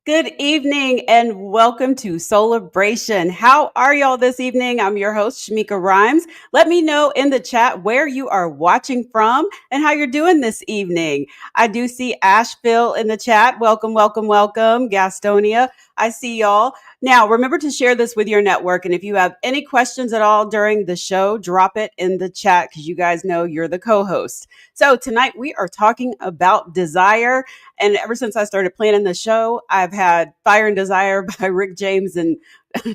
Good evening and welcome to Soulibration. How are y'all this evening? I'm your host, Shameika Rhymes. Let me know in the chat where you are watching from and how you're doing this evening. I do see Asheville in the chat. Welcome, welcome, welcome. Gastonia, I see y'all. Now, remember to share this with your network. And if you have any questions at all during the show, drop it in the chat because you guys know you're the co-host. So tonight we are talking about desire. And ever since I started planning the show, I've had Fire and Desire by Rick James and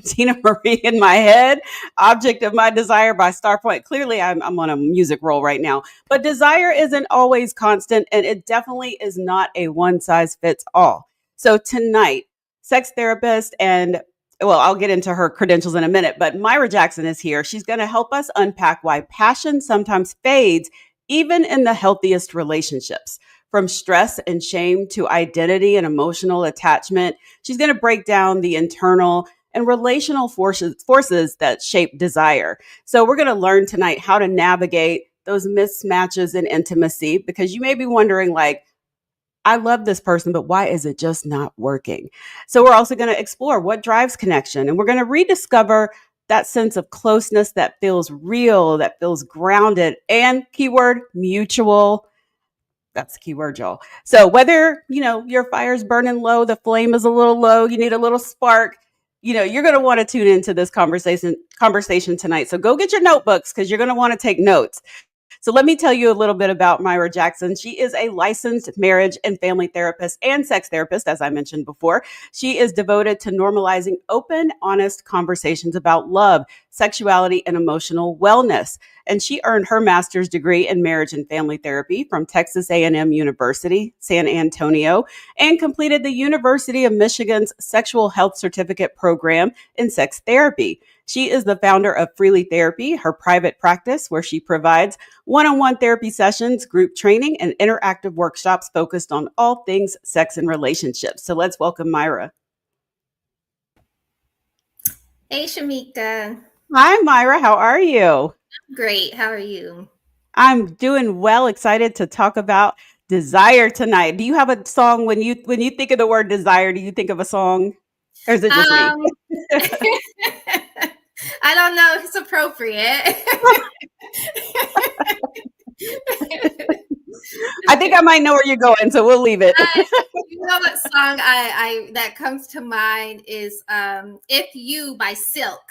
Tina Marie in my head, Object of My Desire by Starpoint. Clearly, I'm on a music roll right now. But desire isn't always constant, and it definitely is not a one size fits all. So tonight, sex therapist and well, I'll get into her credentials in a minute, but Myra Jackson is here. She's going to help us unpack why passion sometimes fades, even in the healthiest relationships. From stress and shame to identity and emotional attachment. She's going to break down the internal and relational forces that shape desire. So we're going to learn tonight how to navigate those mismatches in intimacy because you may be wondering like, I love this person, but why is it just not working? So we're also going to explore what drives connection and we're going to rediscover that sense of closeness that feels real, that feels grounded, and keyword mutual. That's the key word, y'all. So whether, your fire's burning low, the flame is a little low, you need a little spark, you're going to want to tune into this conversation tonight. So go get your notebooks because you're going to want to take notes. So let me tell you a little bit about Myra Jackson. She is a licensed marriage and family therapist and sex therapist, as I mentioned before. She is devoted to normalizing open, honest conversations about love, sexuality, and emotional wellness. And she earned her master's degree in marriage and family therapy from Texas A&M University, San Antonio, and completed the University of Michigan's Sexual Health Certificate program in sex therapy. She is the founder of Freely Therapy, her private practice, where she provides one-on-one therapy sessions, group training, and interactive workshops focused on all things sex and relationships. So let's welcome Myra. Hey, Shameika. Hi, Myra. How are you? Great. How are you? I'm doing well. Excited to talk about desire tonight. Do you have a song when you think of the word desire? Do you think of a song, or is it just me? Um, I don't know if it's appropriate. I think I might know where you're going, so we'll leave it. You know what song I that comes to mind is "If You" by Silk.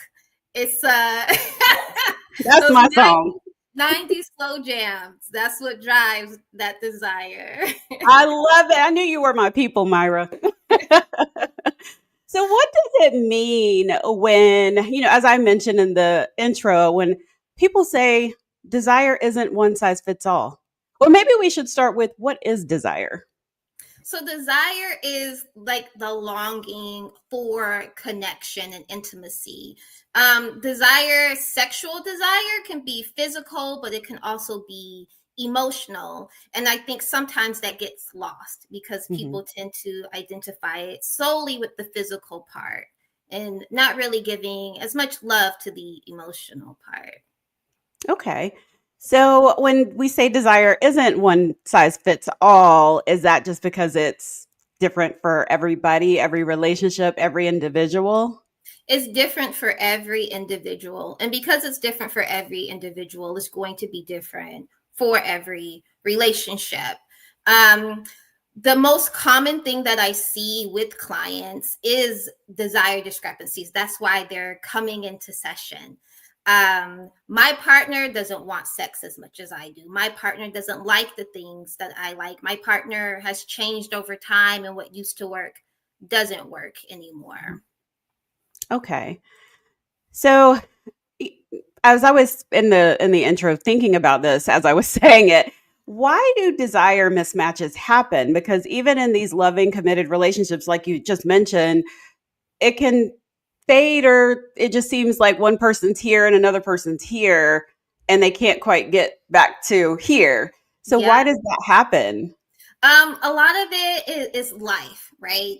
It's That's those my song. 90s slow jams. That's what drives that desire. I love it. I knew you were my people, Myra. So what does it mean when, as I mentioned in the intro, when people say desire isn't one size fits all? Well, maybe we should start with what is desire? So desire is like the longing for connection and intimacy. Sexual desire can be physical, but it can also be emotional. And I think sometimes that gets lost because people tend to identify it solely with the physical part and not really giving as much love to the emotional part. Okay. So when we say desire isn't one size fits all, is that just because it's different for everybody, every relationship, every individual? It's different for every individual. And because it's different for every individual, it's going to be different for every relationship. Um, the most common thing that I see with clients is desire discrepancies. That's why they're coming into session. My partner doesn't want sex as much as I do. My partner doesn't like the things that I like. My partner has changed over time, and what used to work doesn't work anymore. Okay. So as I was in the intro thinking about this as I was saying it, why do desire mismatches happen? Because even in these loving committed relationships like you just mentioned, it can fade or it just seems like one person's here and another person's here and they can't quite get back to here. So Yeah. why does that happen? A lot of it is life, right?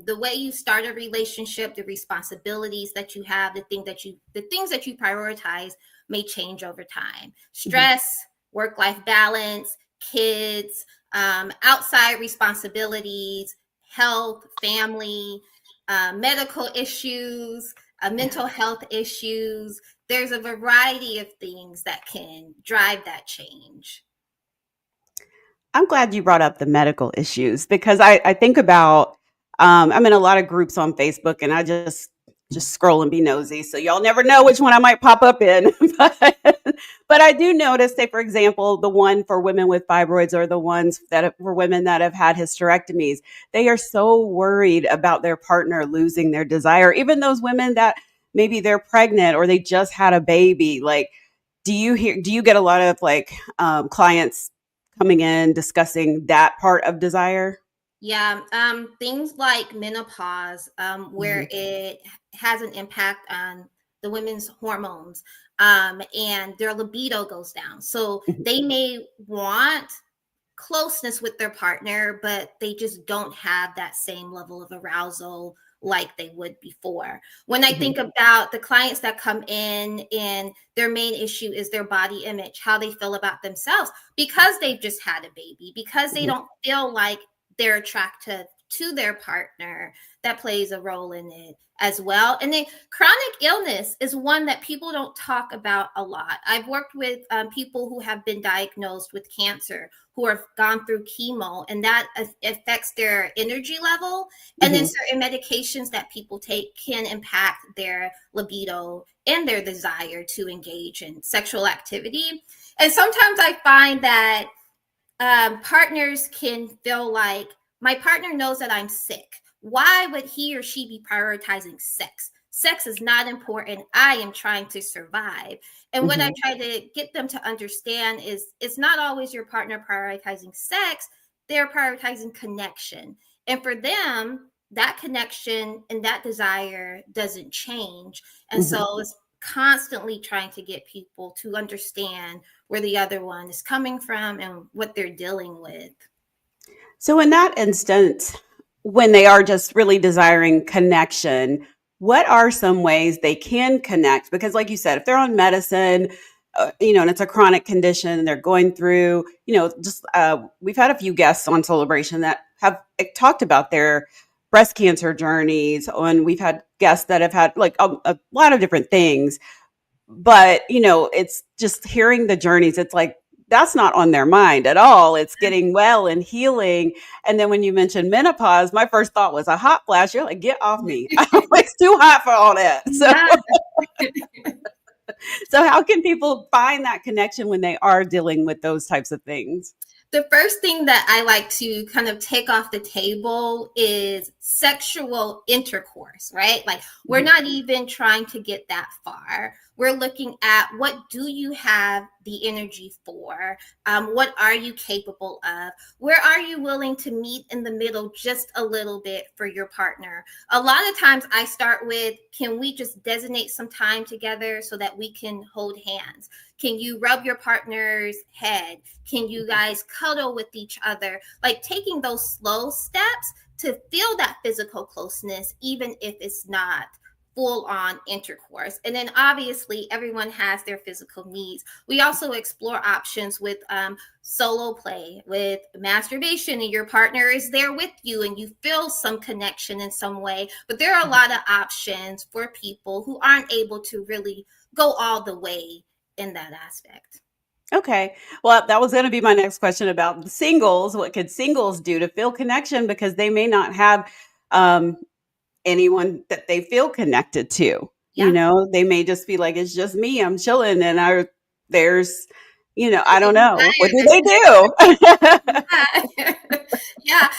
The way you start a relationship, the responsibilities that you have, the things that you prioritize may change over time. Stress, work-life balance, kids, outside responsibilities, health, family, medical issues, Yeah. mental health issues. There's a variety of things that can drive that change. I'm glad you brought up the medical issues because I think about I'm in a lot of groups on Facebook and I just scroll and be nosy. So y'all never know which one I might pop up in. But I do notice, say for example, the one for women with fibroids or the ones for women that have had hysterectomies, they are so worried about their partner losing their desire. Even those women that maybe they're pregnant or they just had a baby, like do you get a lot of like clients coming in discussing that part of desire? Yeah, things like menopause, where Mhm, it has an impact on the women's hormones, and their libido goes down. So mhm, they may want closeness with their partner, but they just don't have that same level of arousal like they would before. When I mhm, think about the clients that come in and their main issue is their body image, how they feel about themselves because they've just had a baby, because they mhm, don't feel like they're attracted to their partner, that plays a role in it as well. And then chronic illness is one that people don't talk about a lot. I've worked with people who have been diagnosed with cancer, who have gone through chemo, and that affects their energy level. And then mhm. certain medications that people take can impact their libido and their desire to engage in sexual activity. And sometimes I find that partners can feel like my partner knows that I'm sick. Why would he or she be prioritizing sex? Sex is not important. I am trying to survive. And what I Mhm. try to get them to understand is it's not always your partner prioritizing sex, they're prioritizing connection. And for them, that connection and that desire doesn't change. And Mhm. so it's constantly trying to get people to understand where the other one is coming from and what they're dealing with. So in that instance, when they are just really desiring connection, what are some ways they can connect? Because like you said, if they're on medicine, and it's a chronic condition and they're going through, just we've had a few guests on Celebration that have talked about their breast cancer journeys, and we've had guests that have had like a lot of different things. But it's just hearing the journeys. It's like that's not on their mind at all. It's getting well and healing. And then when you mentioned menopause, my first thought was a hot flash. You're like, get off me. It's too hot for all that. So Yeah. so how can people find that connection when they are dealing with those types of things? The first thing that I like to kind of take off the table is sexual intercourse, right? Like we're Mhm, not even trying to get that far. We're looking at what do you have the energy for? What are you capable of? Where are you willing to meet in the middle just a little bit for your partner? A lot of times I start with, can we just designate some time together so that we can hold hands? Can you rub your partner's head? Can you guys cuddle with each other? Like taking those slow steps to feel that physical closeness, even if it's not full on intercourse. And then obviously, everyone has their physical needs. We also explore options with solo play, with masturbation, and your partner is there with you and you feel some connection in some way. But there are a mhm. lot of options for people who aren't able to really go all the way in that aspect. Okay. Well, that was going to be my next question about the singles. What could singles do to feel connection because they may not have um, anyone that they feel connected to. Yeah. They may just be like, it's just me. I'm chilling, and there's, I There's a don't know. What desire do that's they do? yeah. Yeah.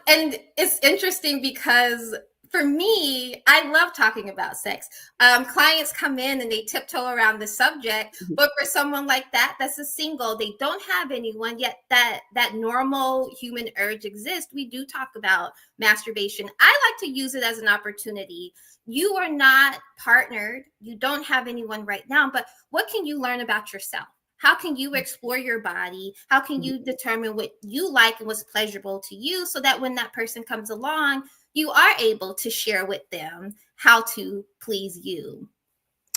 And it's interesting because for me, I love talking about sex. Clients come in and they tiptoe around the subject, but for someone like that, that's a single, they don't have anyone yet. That normal human urge exists. We do talk about masturbation. I like to use it as an opportunity. You are not partnered. You don't have anyone right now, but what can you learn about yourself? How can you explore your body? How can you determine what you like and what's pleasurable to you so that when that person comes along, you are able to share with them how to please you?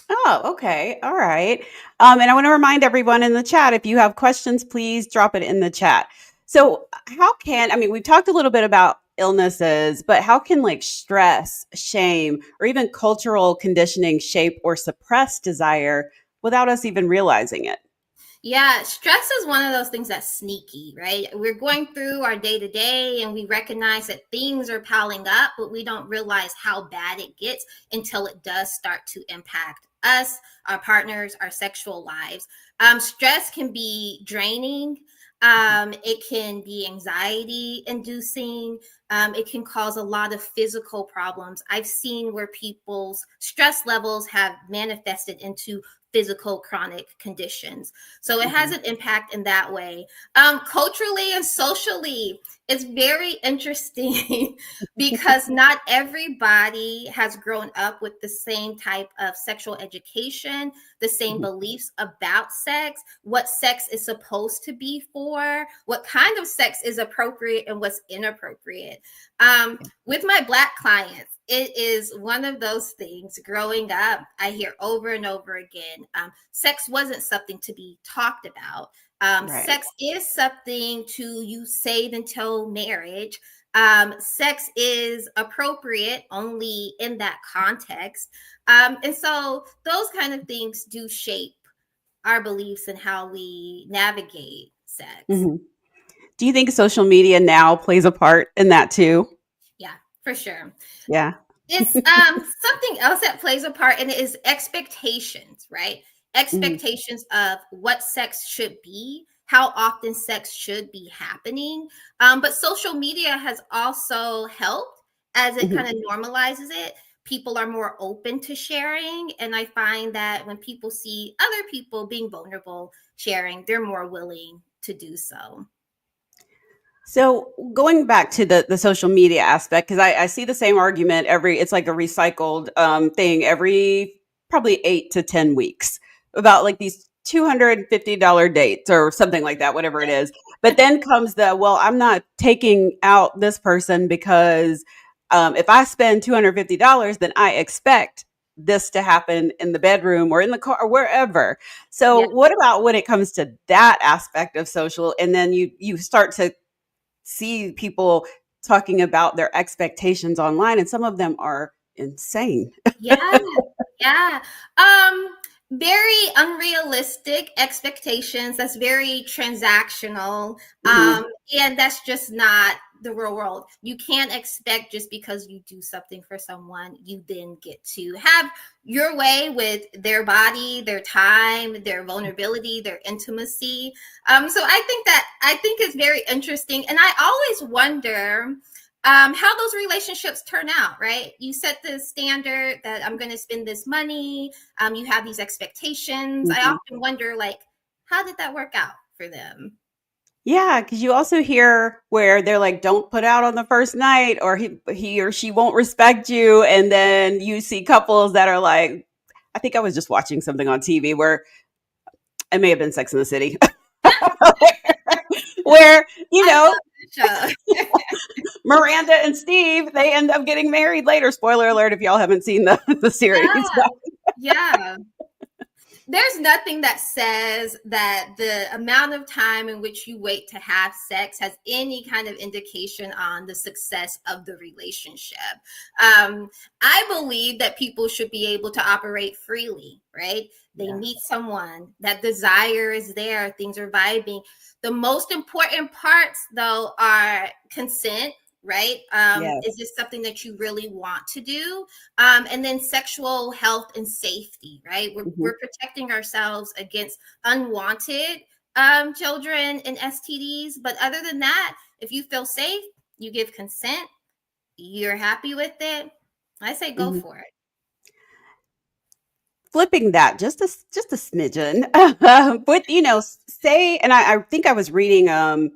Oh, okay. All right. And I want to remind everyone in the chat, if you have questions, please drop it in the chat. So, I mean, we talked a little bit about illnesses, but how can like stress, shame, or even cultural conditioning shape or suppress desire without us even realizing it? Yeah, stress is one of those things that's sneaky, right? We're going through our day to day and we recognize that things are piling up, but we don't realize how bad it gets until it does start to impact us, our partners, our sexual lives. Stress can be draining. It can be anxiety inducing. It can cause a lot of physical problems. I've seen where people's stress levels have manifested into physical chronic conditions. So it has Mhm. an impact in that way. Culturally and socially, it's very interesting because not everybody has grown up with the same type of sexual education, the same Mhm. beliefs about sex, what sex is supposed to be for, what kind of sex is appropriate and what's inappropriate. With my Black clients, it is one of those things growing up I hear over and over again. Sex wasn't something to be talked about. Right. Sex is something to you save until marriage. Sex is appropriate only in that context. And so those kind of things do shape our beliefs and how we navigate sex. Mhm. Do you think social media now plays a part in that too? Yeah, for sure. Yeah. It's something else that plays a part, and it is expectations, right? Mhm. Expectations of what sex should be, how often sex should be happening. But social media has also helped as it Mhm. kind of normalizes it. People are more open to sharing, and I find that when people see other people being vulnerable sharing, they're more willing to do so. So going back to the social media aspect, because I see the same argument every, it's like a recycled thing every probably 8 to 10 weeks about like these $250 dates or something like that, whatever it is. But then comes the, well, I'm not taking out this person because if I spend $250, then I expect this to happen in the bedroom or in the car or wherever. So Yeah. what about when it comes to that aspect of social, and then you start to see people talking about their expectations online, and some of them are insane. Yeah, yeah. Um, Very unrealistic expectations. That's very transactional. Mhm, And that's just not the real world. You can't expect just because you do something for someone, you then get to have your way with their body, their time, their vulnerability, their intimacy. So I think it's very interesting. And I always wonder how those relationships turn out, right? You set the standard that I'm going to spend this money. You have these expectations. I mhm. often wonder, like, how did that work out for them? Yeah, because you also hear where they're like, "Don't put out on the first night," or he or she won't respect you, and then you see couples that are like, I think I was just watching something on TV where it may have been Sex in the City, where you I know love the show. Miranda and Steve, they end up getting married later. Spoiler alert if y'all haven't seen the series. Yeah, yeah. There's nothing that says that the amount of time in which you wait to have sex has any kind of indication on the success of the relationship. Um, I believe that people should be able to operate freely, right? They Yeah. meet someone, that desire is there, things are vibing. The most important parts, though, are consent, right? Is Yes. this something that you really want to do? And then sexual health and safety, right? Mhm. We're protecting ourselves against unwanted children and STDs. But other than that, if you feel safe, you give consent, you're happy with it, I say go Mhm. for it. Flipping that just a smidgen, but say, and I think I was reading, or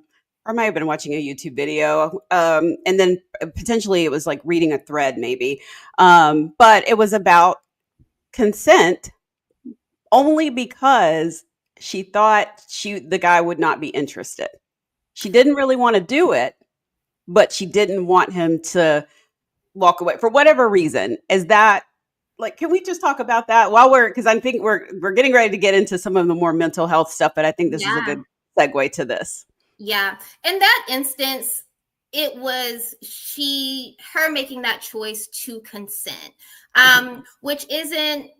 I might have been watching a YouTube video, and then potentially it was like reading a thread, maybe, but it was about consent only because she thought the guy would not be interested. She didn't really want to do it, but she didn't want him to walk away for whatever reason. Is that like, can we just talk about that while because I think we're getting ready to get into some of the more mental health stuff, but I think this is a Yeah. good segue to this. Yeah. In that instance, it was her making that choice to consent, Mhm. which isn't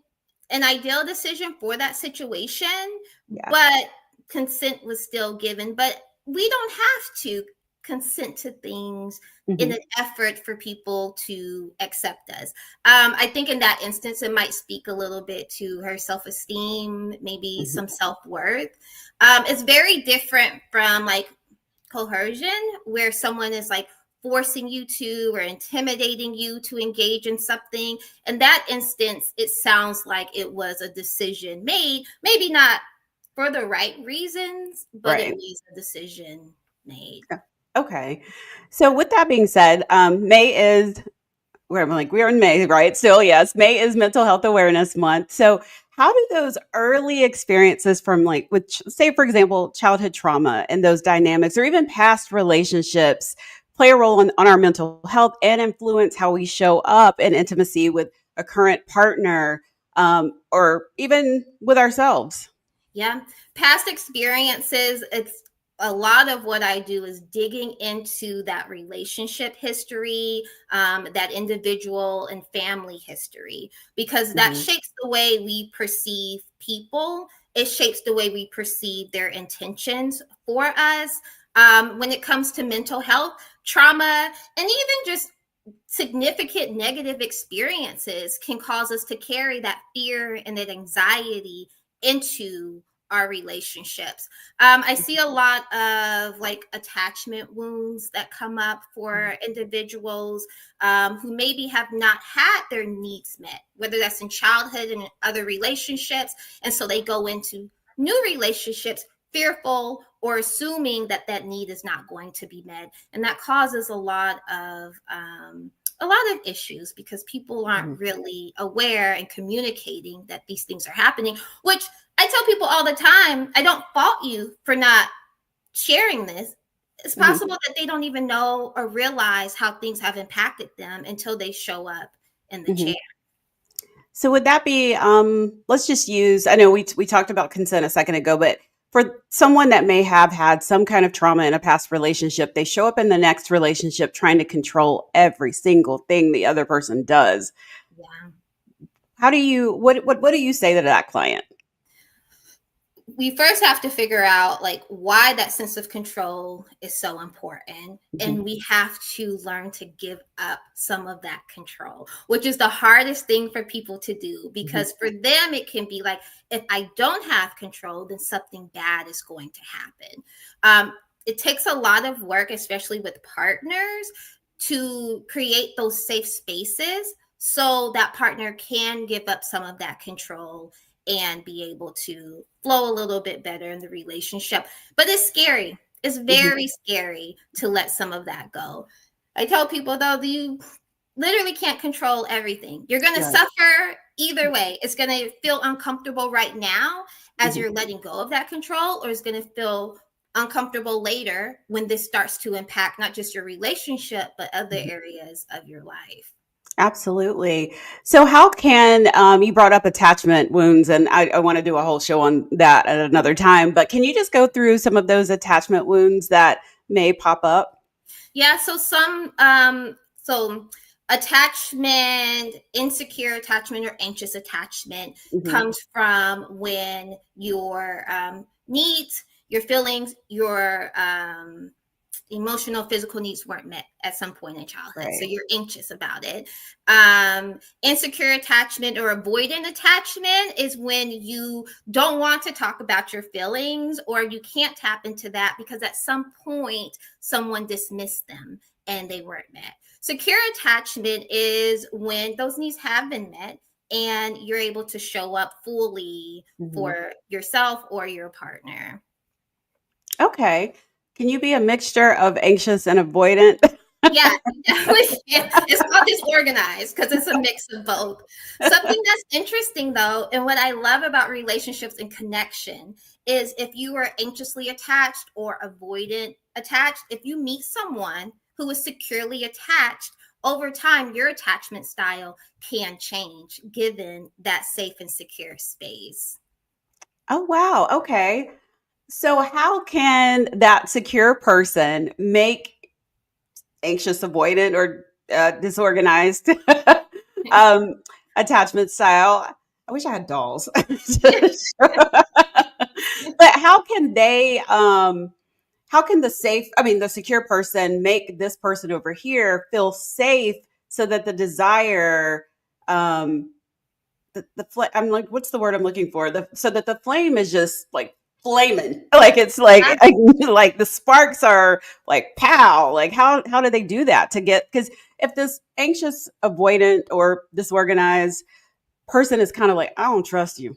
an ideal decision for that situation, Yeah. but consent was still given. But we don't have to consent to things in Mhm. an effort for people to accept us. I think in that instance, it might speak a little bit to her self esteem, maybe Mhm. some self worth. It's very different from like coercion, where someone is like forcing you to or intimidating you to engage in something. In that instance, it sounds like it was a decision made, maybe not for the right reasons, but it Right. was a decision made. Yeah. Okay. So with that being said, May is we're in May, right? Still, yes, May is Mental Health Awareness Month. So how do those early experiences from like with say for example childhood trauma and those dynamics or even past relationships play a role on our mental health and influence how we show up in intimacy with a current partner, or even with ourselves? Yeah. Past experiences, it's a lot of what I do is digging into that relationship history, that individual and family history, because that Mhm. shapes the way we perceive people. It shapes the way we perceive their intentions for us. When it comes to mental health, trauma, and even just significant negative experiences can cause us to carry that fear and that anxiety into our relationships. I see a lot of like attachment wounds that come up for individuals who maybe have not had their needs met, whether that's in childhood and in other relationships. And so they go into new relationships fearful or assuming that that need is not going to be met, and that causes a lot of issues because people aren't Mhm. really aware and communicating that these things are happening. Which I tell people all the time: I don't fault you for not sharing this. It's Mhm. possible that they don't even know or realize how things have impacted them until they show up in the chair. Mhm. So would that be, let's just use, I know we talked about consent a second ago, but for someone that may have had some kind of trauma in a past relationship, they show up in the next relationship trying to control every single thing the other person does. Yeah. How do you, what do you say to that client? We first have to figure out like why that sense of control is so important, Mhm. and we have to learn to give up some of that control, which is the hardest thing for people to do, Mhm. because for them it can be like, if I don't have control, then something bad is going to happen. It takes a lot of work, especially with partners, to create those safe spaces so that partner can give up some of that control and be able to flow a little bit better in the relationship. But it's scary. It's Mhm. very scary to let some of that go. I tell people though, you literally can't control everything. You're going to Right. suffer either way. It's going to feel uncomfortable right now as Mhm. you're letting go of that control, or it's going to feel uncomfortable later when this starts to impact not just your relationship, but other Mhm. areas of your life. Absolutely. So, how can you brought up attachment wounds, and I want to do a whole show on that at another time. But can you just go through some of those attachment wounds that may pop up? Yeah, so so attachment, insecure attachment or anxious attachment Hmm. comes from when your needs, your feelings, your emotional, physical needs weren't met at some point in childhood. So Right. you're anxious about it. Insecure attachment or avoidant attachment is when you don't want to talk about your feelings, or you can't tap into that because at some point someone dismissed them and they weren't met. Secure attachment is when those needs have been met and you're able to show up fully Hmm. for yourself or your partner. Okay. Can you be a mixture of anxious and avoidant? Yeah, you definitely can. It's called disorganized because it's a mix of both. Something that's interesting though, and what I love about relationships and connection is if you are anxiously attached or avoidant attached, if you meet someone who is securely attached, over time your attachment style can change given that safe and secure space. Oh, wow. Okay. So, how can that secure person make anxious avoidant or disorganized um, attachment style. I wish I had dolls. But how can they how can the safe, I mean, the secure person make this person over here feel safe so that the desire, um, I'm like, what's the word I'm looking for? So that the flame is just like flaming, like it's like, like the sparks are like pow. Like how do they do that to get? Because if this anxious, avoidant, or disorganized person is kind of like, I don't trust you.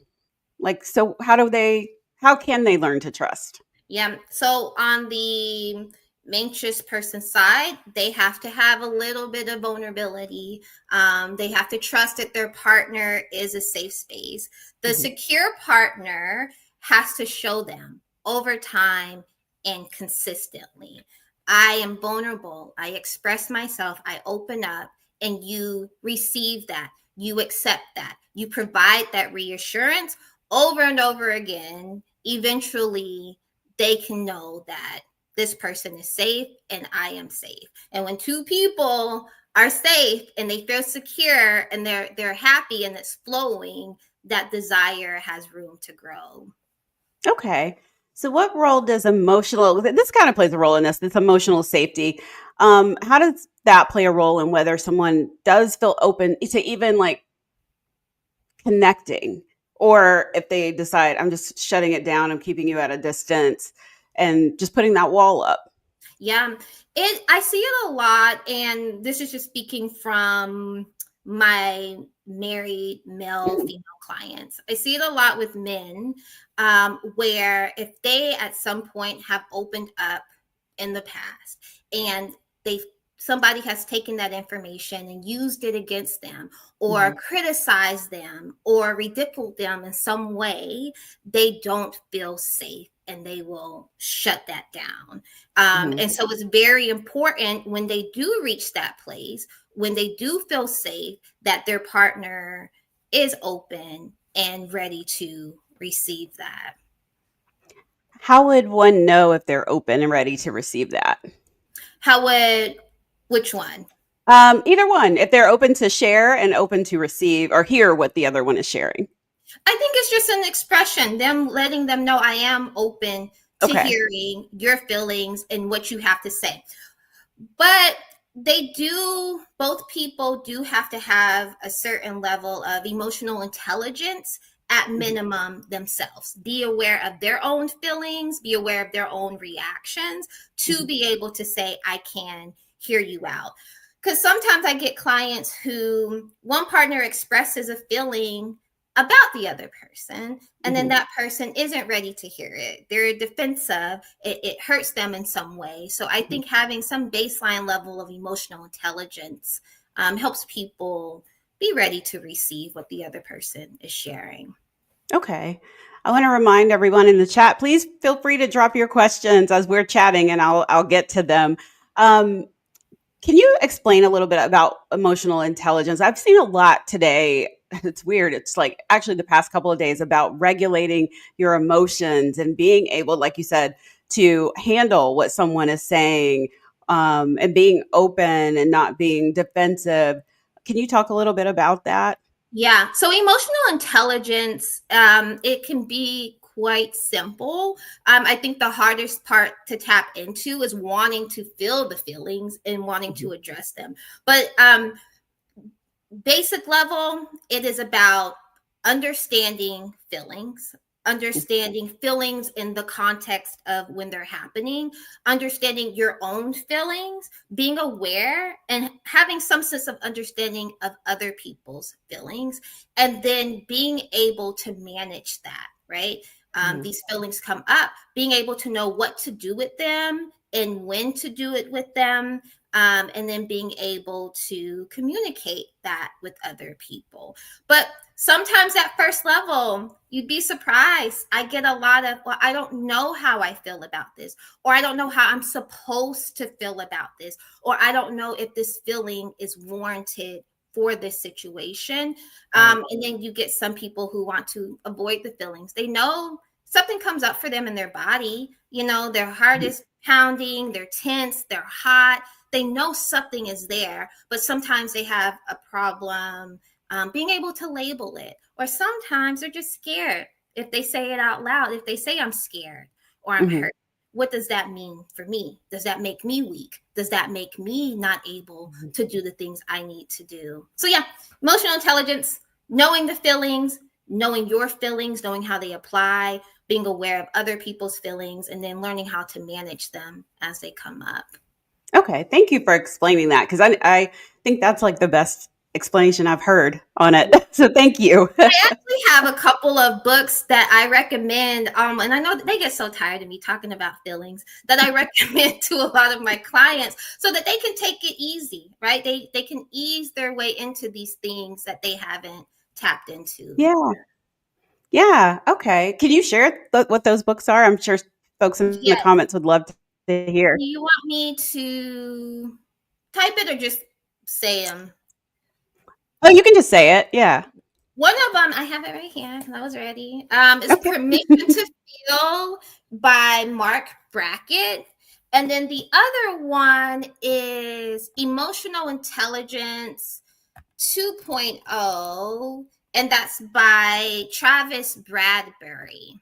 Like, so how do they? How can they learn to trust? Yeah. So on the anxious person side, they have to have a little bit of vulnerability. They have to trust that their partner is a safe space. The Mhm. secure partner has to show them over time and consistently. I am vulnerable. I express myself. I open up, and you receive that. You accept that. You provide that reassurance over and over again. Eventually, they can know that this person is safe and I am safe. And when two people are safe and they feel secure and they're happy and it's flowing, that desire has room to grow. Okay. So, what role does emotional? This kind of plays a role in this emotional safety. How does that play a role in whether someone does feel open to even like connecting, or if they decide I'm just shutting it down, I'm keeping you at a distance, and just putting that wall up? Yeah, it I see it a lot, and this is just speaking from my married male Mm, female clients. I see it a lot with men, where if they at some point have opened up in the past and they somebody has taken that information and used it against them or mhm, criticized them or ridiculed them in some way, they don't feel safe and they will shut that down. mhm. And so it's very important when they do reach that place, when they do feel safe, that their partner is open and ready to receive that. How would one know if they're open and ready to receive that? How would, which one? Either one, if they're open to share and open to receive or hear what the other one is sharing. I think it's just an expression, them letting them know I am open to Okay. hearing your feelings and what you have to say. But both people do have to have a certain level of emotional intelligence at Mhm, minimum themselves. Be aware of their own feelings, be aware of their own reactions to mhm, be able to say, I can hear you out. Because sometimes I get clients who one partner expresses a feeling about the other person, and then mhm. that person isn't ready to hear it. They're defensive, it hurts them in some way. So I Mhm. think having some baseline level of emotional intelligence helps people be ready to receive what the other person is sharing. Okay. I want to remind everyone in the chat, please feel free to drop your questions as we're chatting and I'll get to them. Um, can you explain a little bit about emotional intelligence? I've seen a lot today. It's weird. It's like actually the past couple of days about regulating your emotions and being able, like you said, to handle what someone is saying, and being open and not being defensive. Can you talk a little bit about that? Yeah. So emotional intelligence, it can be quite simple. I think the hardest part to tap into is wanting to feel the feelings and wanting Mhm, to address them. But basic level, it is about understanding feelings, understanding feelings in the context of when they're happening, understanding your own feelings, being aware and having some sense of understanding of other people's feelings, and then being able to manage that, right? mhm. These feelings come up, being able to know what to do with them and when to do it with them, and then being able to communicate that with other people. But sometimes at first level, you'd be surprised. I get a lot of, well, I don't know how I feel about this, or I don't know how I'm supposed to feel about this, or I don't know if this feeling is warranted for this situation. Right. And then you get some people who want to avoid the feelings. They know something comes up for them in their body. You know, their heart is pounding, they're tense, they're hot. They know something is there, but sometimes they have a problem being able to label it. Or sometimes they're just scared if they say it out loud. If they say, I'm scared or I'm Mhm. hurt, what does that mean for me? Does that make me weak? Does that make me not able Mhm. to do the things I need to do? So, yeah, emotional intelligence, knowing the feelings, knowing your feelings, knowing how they apply, being aware of other people's feelings, and then learning how to manage them as they come up. Okay, thank you for explaining that because I think that's like the best explanation I've heard on it. So thank you. I actually have a couple of books that I recommend, and I know that they get so tired of me talking about feelings that I recommend to a lot of my clients so that they can take it easy, right? They can ease their way into these things that they haven't tapped into. Yeah. Yeah. Okay. Can you share what those books are? I'm sure folks in the Yes. comments would love to hear. Do you want me to type it or just say them? Oh, you can just say it. Yeah. One of them, I have it right here. I was ready. Is Okay. Permission to Feel by Mark Brackett. And then the other one is Emotional Intelligence 2.0, and that's by Travis Bradbury.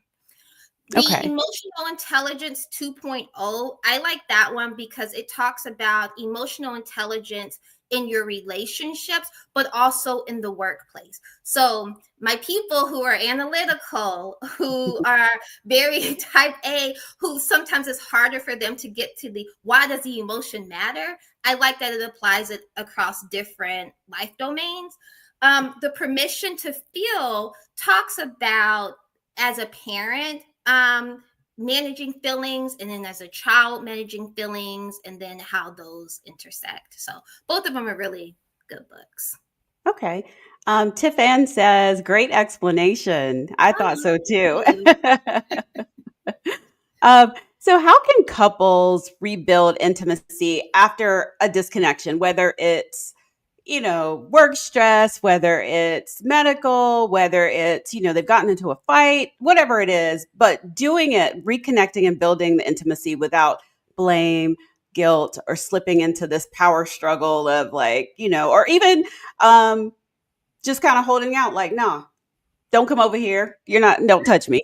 The Okay. Emotional Intelligence 2.0, I like that one because it talks about emotional intelligence in your relationships, but also in the workplace. So, my people who are analytical, who are very type A, who sometimes it's harder for them to get to the why does the emotion matter? I like that it applies it across different life domains. The Permission to Feel talks about as a parent managing feelings, and then as a child managing feelings, and then how those intersect. So both of them are really good books. Okay. Tiff Ann says, great explanation. I thought Oh, so too. you. So, how can couples rebuild intimacy after a disconnection, whether it's, work stress, whether it's medical, whether it's, they've gotten into a fight, whatever it is, but doing it, reconnecting and building the intimacy without blame, guilt, or slipping into this power struggle of like, or even um, just kind of holding out like, no, don't come over here. Don't touch me.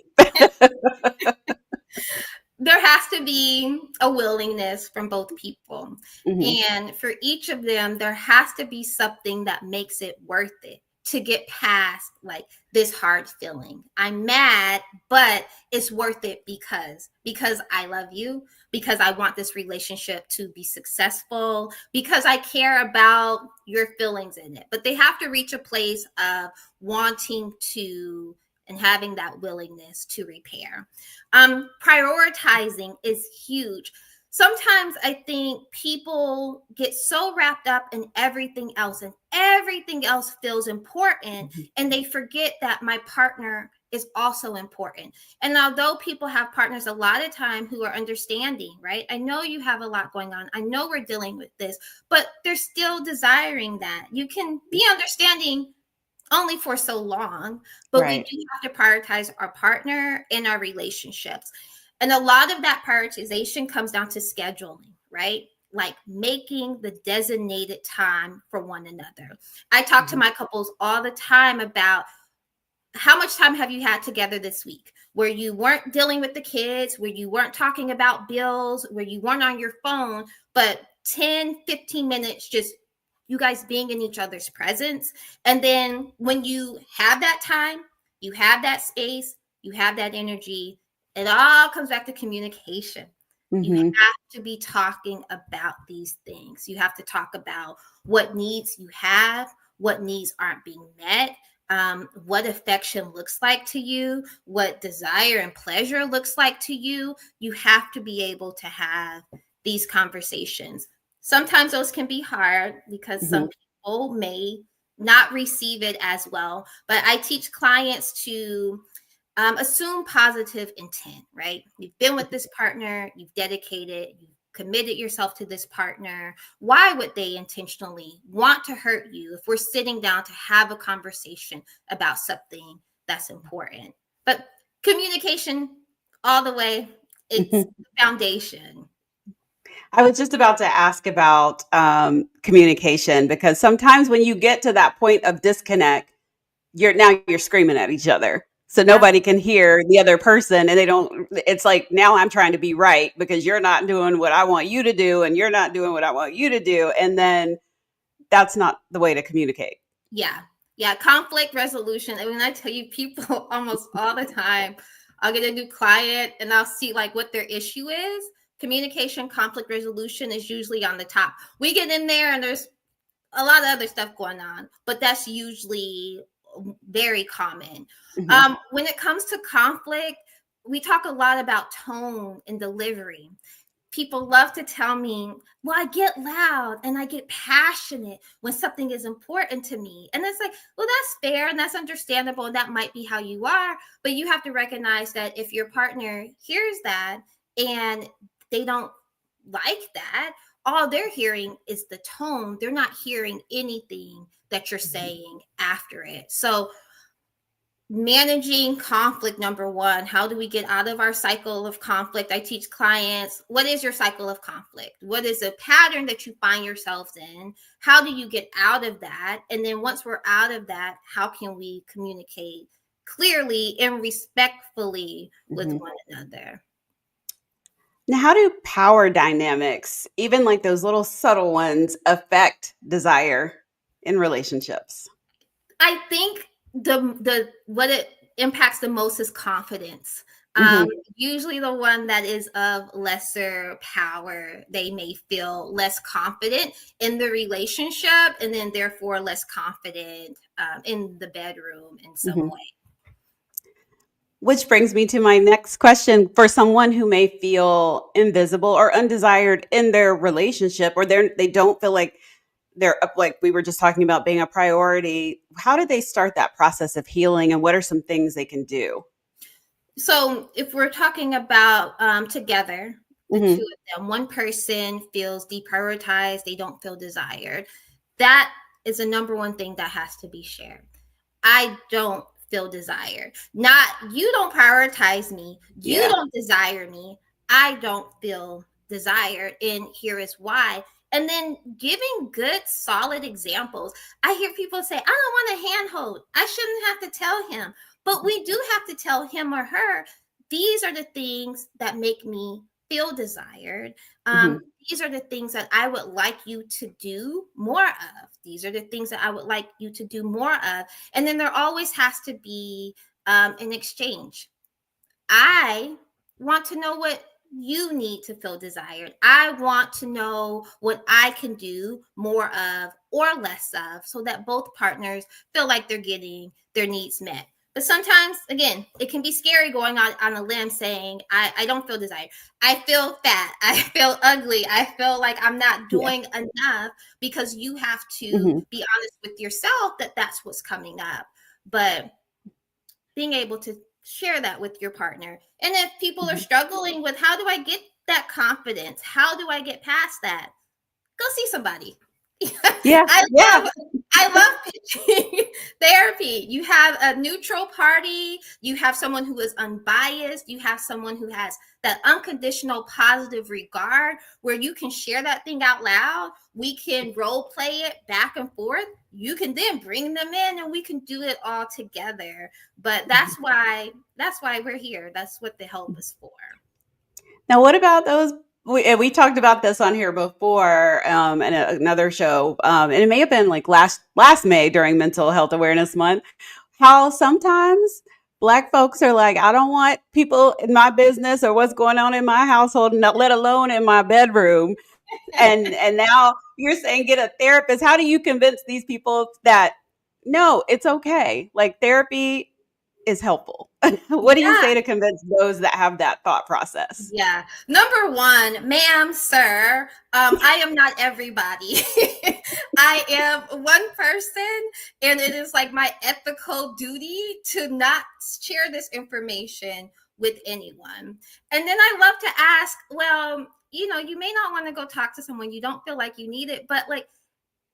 There has to be a willingness from both people. Hmm. And for each of them, there has to be something that makes it worth it to get past like this hard feeling. I'm mad, but it's worth it because I love you, because I want this relationship to be successful, because I care about your feelings in it. But they have to reach a place of wanting to and having that willingness to repair. Prioritizing is huge. Sometimes I think people get so wrapped up in everything else, and everything else feels important, and they forget that my partner is also important. And although people have partners a lot of time who are understanding, right? I know you have a lot going on. I know we're dealing with this, but they're still desiring that. You can be understanding only for so long, but we Right. do have to prioritize our partner and our relationships. And a lot of that prioritization comes down to scheduling, right? Like making the designated time for one another. I talk to Mhm. my couples all the time about how much time have you had together this week where you weren't dealing with the kids, where you weren't talking about bills, where you weren't on your phone, but 10-15 minutes just you guys being in each other's presence. And then when you have that time, you have that space, you have that energy, it all comes back to communication. You Mhm. have to be talking about these things. You have to talk about what needs you have, what needs aren't being met, what affection looks like to you, what desire and pleasure looks like to you. You have to be able to have these conversations. Sometimes those can be hard because some Mhm. people may not receive it as well. But I teach clients to assume positive intent, right? You've been with this partner, you've dedicated, you've committed yourself to this partner. Why would they intentionally want to hurt you if we're sitting down to have a conversation about something that's important? But Communication all the way. It's the foundation. I was just about to ask about communication because sometimes when you get to that point of disconnect, you're screaming at each other. So Yep. nobody can hear the other person and they don't it's like now I'm trying to be right because you're not doing what I want you to do and you're not doing what I want you to do and then that's not the way to communicate. Yeah. Yeah. Conflict resolution. I mean, I tell you, people almost all the time, I'll get a new client and I'll see like what their issue is. Communication, conflict resolution is usually on the top. We get in there and there's a lot of other stuff going on, but that's usually very common. Mhm. When it comes to conflict, we talk a lot about tone and delivery. People love to tell me, well, I get loud and I get passionate when something is important to me. And it's like, well, that's fair and that's understandable. And that might be how you are. But you have to recognize that if your partner hears that and they don't like that, all they're hearing is the tone. They're not hearing anything that you're Mhm. saying after it. So managing conflict, number one, how do we get out of our cycle of conflict? I teach clients, what is your cycle of conflict? What is a pattern that you find yourselves in? How do you get out of that? And then once we're out of that, how can we communicate clearly and respectfully with Mhm. one another? Now, how do power dynamics, even like those little subtle ones, affect desire in relationships? I think the what it impacts the most is confidence. Um, Mhm. Usually the one that is of lesser power, they may feel less confident in the relationship and then therefore less confident in the bedroom in some Mhm. way. Which brings me to my next question for someone who may feel invisible or undesired in their relationship or they don't feel like they're up like we were just talking about being a priority. How do they start that process of healing and what are some things they can do? So if we're talking about together, the two Mhm. of them, one person feels deprioritized, they don't feel desired. That is the number one thing that has to be shared. I don't feel desired. Not you don't prioritize me. You Yeah. don't desire me. I don't feel desired. And here is why. And then giving good, solid examples. I hear people say, I don't want a handhold. I shouldn't have to tell him. But we do have to tell him or her, these are the things that make me feel desired. Mhm. These are the things that I would like you to do more of. These are the things that I would like you to do more of. And then there always has to be an exchange. I want to know what you need to feel desired. I want to know what I can do more of or less of so that both partners feel like they're getting their needs met. But sometimes, again, it can be scary going on a limb saying, I don't feel desired. I feel fat. I feel ugly. I feel like I'm not Yeah. doing enough because you have to Mhm. be honest with yourself that that's what's coming up. But being able to share that with your partner. And if people are Mhm. struggling with how do I get that confidence? How do I get past that? Go see somebody. Yeah. I Yeah. love I love pitching therapy. You have a neutral party, you have someone who is unbiased, you have someone who has that unconditional positive regard where you can share that thing out loud. We can role play it back and forth. You can then bring them in and we can do it all together. But Mhm. that's why we're here. That's what the help is for. Now, what about those? We talked about this on here before in another show, and it may have been like last May during Mental Health Awareness Month. How sometimes Black folks are like, I don't want people in my business or what's going on in my household, not let alone in my bedroom. And now you're saying get a therapist. How do you convince these people that no, it's okay? Like therapy is helpful. What do you Yeah. say to convince those that have that thought process? Yeah. Number one, ma'am, sir, I am not everybody. I am one person, and it is like my ethical duty to not share this information with anyone. And then I love to ask, well, you may not want to go talk to someone you don't feel like you need it, but like,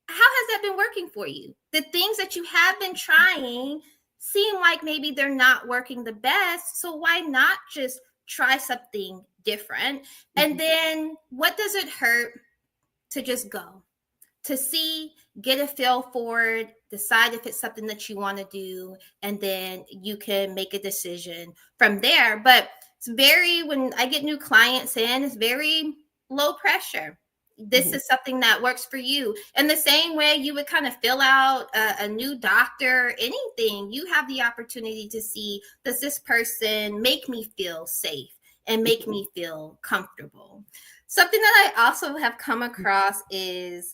how has that been working for you? The things that you have been trying, seem like maybe they're not working the best. So why not just try something different? And Mhm. then what does it hurt to just go? To see, get a feel for it, decide if it's something that you want to do, and then you can make a decision from there. But it's very, when I get new clients in, it's very low pressure. This Mhm. is something that works for you. In the same way you would kind of fill out a new doctor, anything, you have the opportunity to see, does this person make me feel safe and make Mhm. me feel comfortable? Something that I also have come across is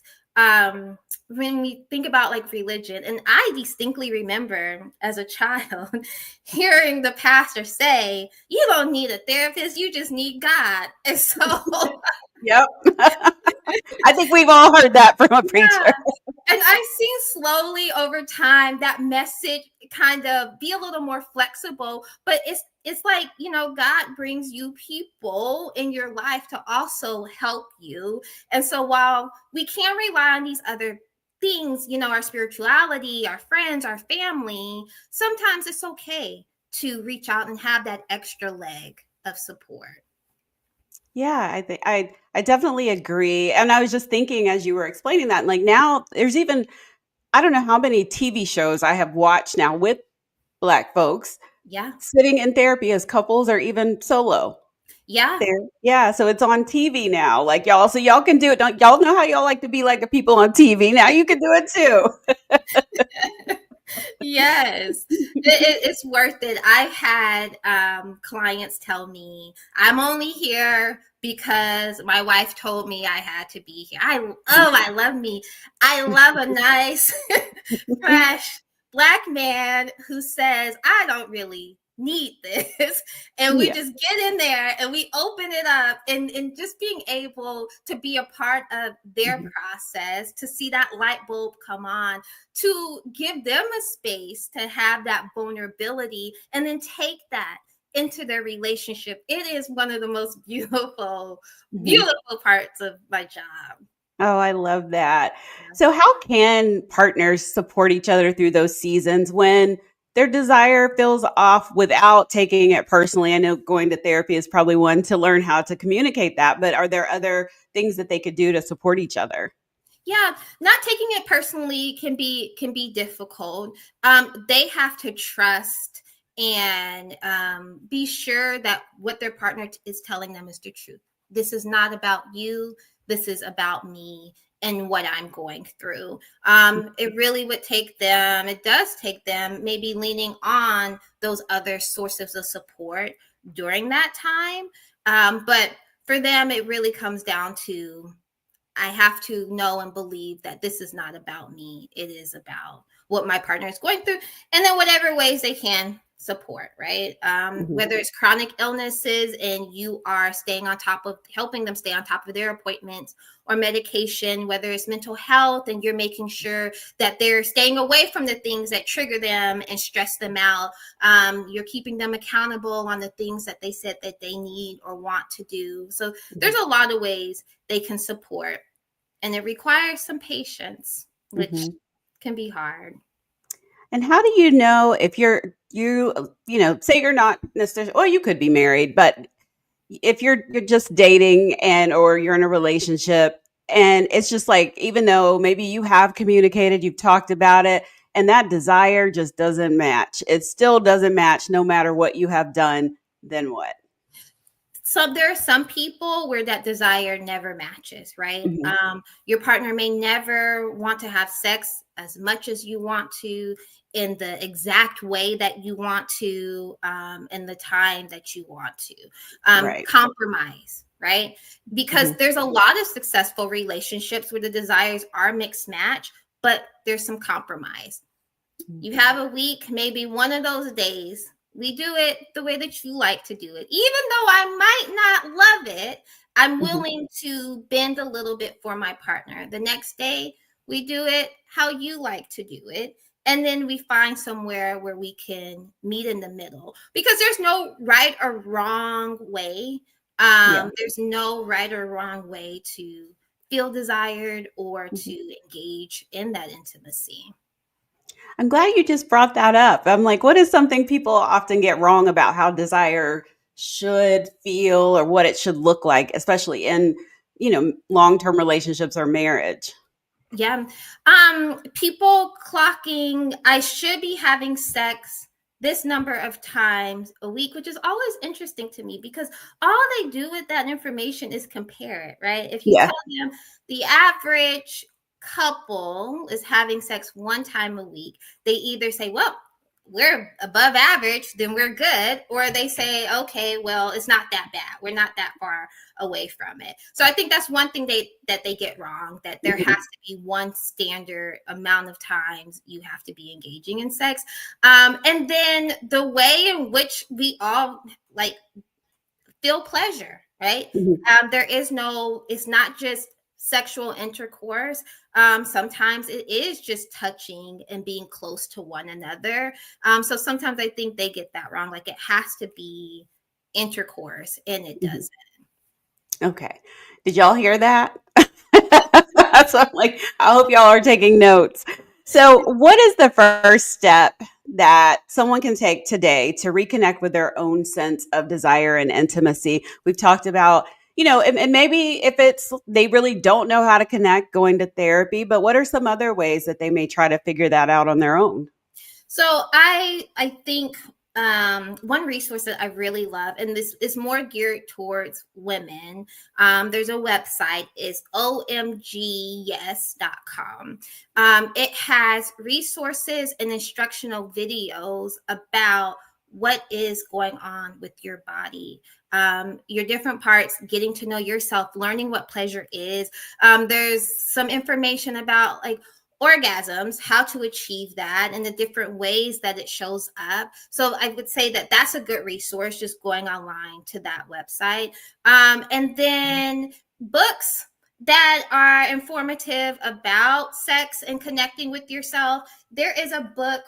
when we think about like religion, and I distinctly remember as a child hearing the pastor say, you don't need a therapist, you just need God. And so Yep. I think we've all heard that from a preacher. yeah, and I've seen slowly over time that message kind of be a little more flexible, but it's like, you know, God brings you people in your life to also help you. And so while we can rely on these other things, you know, our spirituality, our friends, our family, sometimes it's okay to reach out and have that extra leg of support. Yeah, I think I definitely agree. And I was just thinking as you were explaining that, like now there's even I don't know how many TV shows I have watched now with Black folks Yeah. sitting in therapy as couples or even solo. Yeah. There, yeah, so it's on TV now. Like y'all, so y'all can do it. Don't y'all know how y'all like to be like the people on TV? Now you can do it too. Yes, it's worth it. I've had clients tell me, I'm only here because my wife told me I had to be here. I love me. I love a nice, fresh black man who says, I don't really need this. And we Yeah. just get in there and we open it up, and just being able to be a part of their Mhm. process, to see that light bulb come on, to give them a space to have that vulnerability and then take that into their relationship. It is one of the most beautiful, Mhm. beautiful parts of my job. Oh, I love that. Yeah. So, how can partners support each other through those seasons when their desire feels off without taking it personally? I know going to therapy is probably one to learn how to communicate that, but are there other things that they could do to support each other? Yeah, not taking it personally can be difficult. They have to trust and be sure that what their partner is telling them is the truth. This is not about you. This is about me and what I'm going through. It really would take them. It does take them maybe leaning on those other sources of support during that time. But for them, it really comes down to, I have to know and believe that this is not about me. It is about what my partner is going through. And then whatever ways they can support, right? Mhm. Whether it's chronic illnesses and you are staying on top of helping them stay on top of their appointments, or medication, whether it's mental health and you're making sure that they're staying away from the things that trigger them and stress them out. You're keeping them accountable on the things that they said that they need or want to do. So there's Mhm. a lot of ways they can support, and it requires some patience, which Mhm. can be hard. And how do you know if say you're not necessarily, well, you could be married, but if you're just dating and or you're in a relationship and it's just like even though maybe you have communicated, you've talked about it and that desire just doesn't match. It still doesn't match no matter what you have done, then what? So there are some people where that desire never matches, right? Mhm. Your partner may never want to have sex as much as you want to, in the exact way that you want to, in the time that you want to. Right. Compromise, right? Because Mhm. there's a lot of successful relationships where the desires are mixed match, but there's some compromise. Mhm. You have a week, maybe one of those days. We do it the way that you like to do it. Even though I might not love it, I'm Mhm. willing to bend a little bit for my partner. The next day, we do it how you like to do it. And then we find somewhere where we can meet in the middle, because there's no right or wrong way. Yeah. There's no right or wrong way to feel desired or Mhm. to engage in that intimacy. I'm glad you just brought that up. I'm like, what is something people often get wrong about how desire should feel or what it should look like, especially in, long-term relationships or marriage? Yeah. People clocking, I should be having sex this number of times a week, which is always interesting to me because all they do with that information is compare it, right? If you Yeah. tell them the average couple is having sex one time a week, they either say, well, we're above average, then we're good, or they say, okay, well, it's not that bad. We're not that far away from it. So I think that's one thing they get wrong, that there has Mhm. to be one standard amount of times you have to be engaging in sex. And then the way in which we all like feel pleasure, right? Mhm. There is no, it's not just sexual intercourse. Sometimes it is just touching and being close to one another. So sometimes I think they get that wrong. Like it has to be intercourse, and it Mhm. doesn't. Okay. Did y'all hear that? So I'm like, I hope y'all are taking notes. So, what is the first step that someone can take today to reconnect with their own sense of desire and intimacy? We've talked about, and maybe if it's they really don't know how to connect, going to therapy, but what are some other ways that they may try to figure that out on their own? So I think one resource that I really love, and this is more geared towards women. There's a website, is omgyes.com. It has resources and instructional videos about what is going on with your body, your different parts, getting to know yourself, learning what pleasure is. There's some information about like orgasms, how to achieve that, and the different ways that it shows up. So I would say that that's a good resource, just going online to that website. And then books that are informative about sex and connecting with yourself. There is a book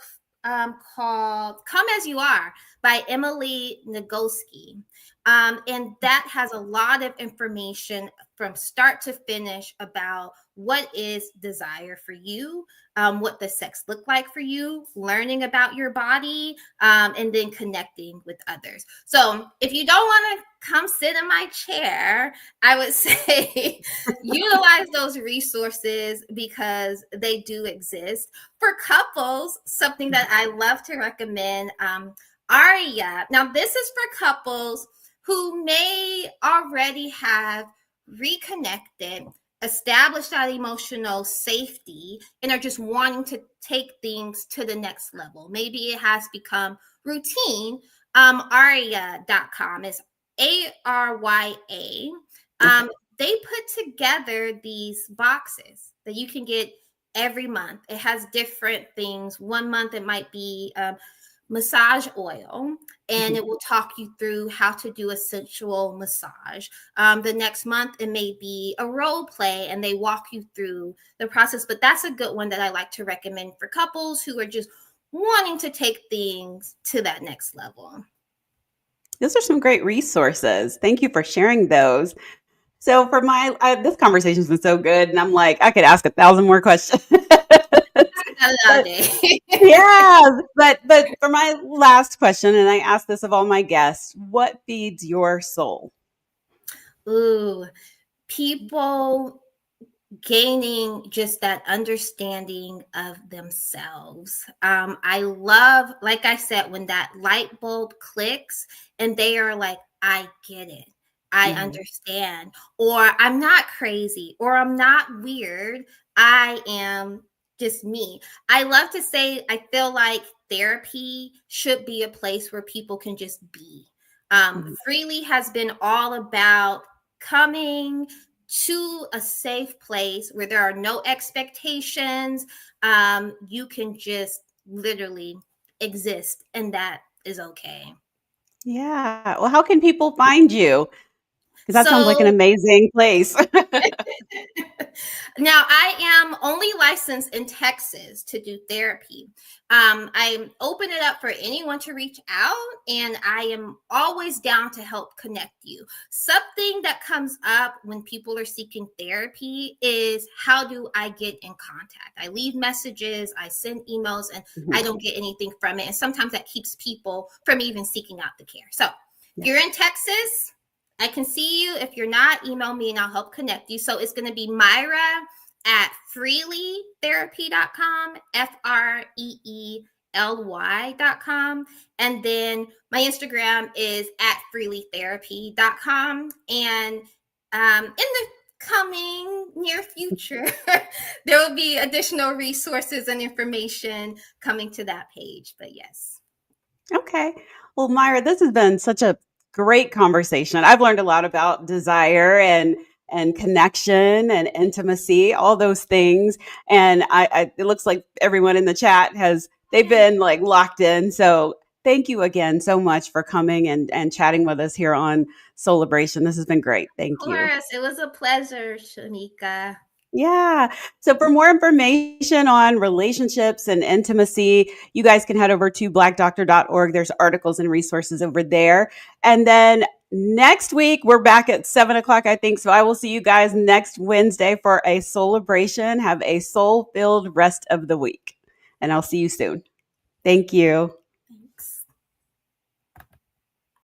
called Come As You Are by Emily Nagoski. And that has a lot of information from start to finish about what is desire for you, what does sex look like for you, learning about your body, and then connecting with others. So if you don't want to come sit in my chair, I would say utilize those resources because they do exist. For couples, something that I love to recommend, Aria. Now, this is for couples who may already have reconnected, established that emotional safety, and are just wanting to take things to the next level. Maybe it has become routine. Aria.com is ARYA. Okay. They put together these boxes that you can get every month. It has different things. One month it might be massage oil, and Mhm. it will talk you through how to do a sensual massage. The next month, it may be a role play, and they walk you through the process. But that's a good one that I like to recommend for couples who are just wanting to take things to that next level. Those are some great resources. Thank you for sharing those. So for this conversation's been so good, and I'm like, I could ask 1,000 more questions. I love But it. yeah, but for my last question, and I ask this of all my guests, what feeds your soul? Ooh, people gaining just that understanding of themselves. I love, like I said, when that light bulb clicks and they are like, I get it. I Mhm. understand. Or I'm not crazy. Or I'm not weird. I am just me. I love to say, I feel like therapy should be a place where people can just be. Mhm. Freely has been all about coming to a safe place where there are no expectations. You can just literally exist, and that is okay. Yeah. Well, how can people find you? Because that sounds like an So amazing place. Now, I am only licensed in Texas to do therapy. I open it up for anyone to reach out, and I am always down to help connect you. Something that comes up when people are seeking therapy is, how do I get in contact? I leave messages, I send emails, and I Mhm. don't get anything from it. And sometimes that keeps people from even seeking out the care. So if Yeah. you're in Texas, I can see you. If you're not, email me and I'll help connect you. So it's going to be Myra at freelytherapy.com, FREELY.com. And then my Instagram is at freelytherapy.com. And in the coming near future, there will be additional resources and information coming to that page. But yes. Okay. Well, Myra, this has been such a great conversation. I've learned a lot about desire and connection and intimacy, all those things. And it looks like everyone in the chat they've Yay. been like locked in. So thank you again so much for coming and chatting with us here on Soulibration. This has been great. Thank Of you. course. It was a pleasure, Shameika. Yeah. So for more information on relationships and intimacy, you guys can head over to blackdoctor.org. There's articles and resources over there. And then next week, we're back at 7 o'clock, I think. So I will see you guys next Wednesday for a Soulibration. Have a soul filled rest of the week. And I'll see you soon. Thank you.